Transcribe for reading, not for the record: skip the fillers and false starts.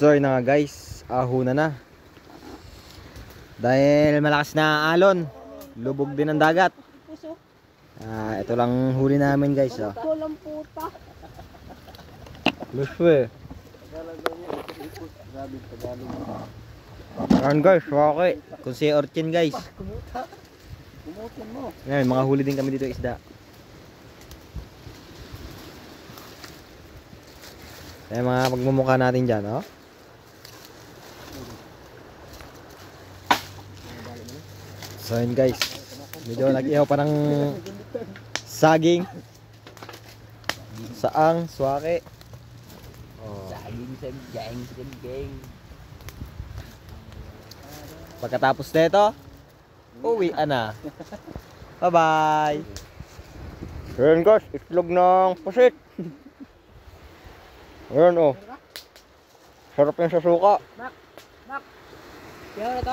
So yun na nga guys, ahuna na. Dahil malakas na alon, lubog din ang dagat. Ito lang huli namin guys. Walang puta. Luso eh. Ayan guys, okay. Kung si Orchin guys. Ngayon, mga huli din kami dito isda. Ayan mga pagmumukha natin dyan, oh. So yun guys, medyo nag-ihaw pa ng saging, saang, swake. Saging, saging. Pagkatapos nito, uwi na. Bye bye. Ayan guys, itlog ng pusit. Ayan oh. Sarap yan sa suka. Kaya na to?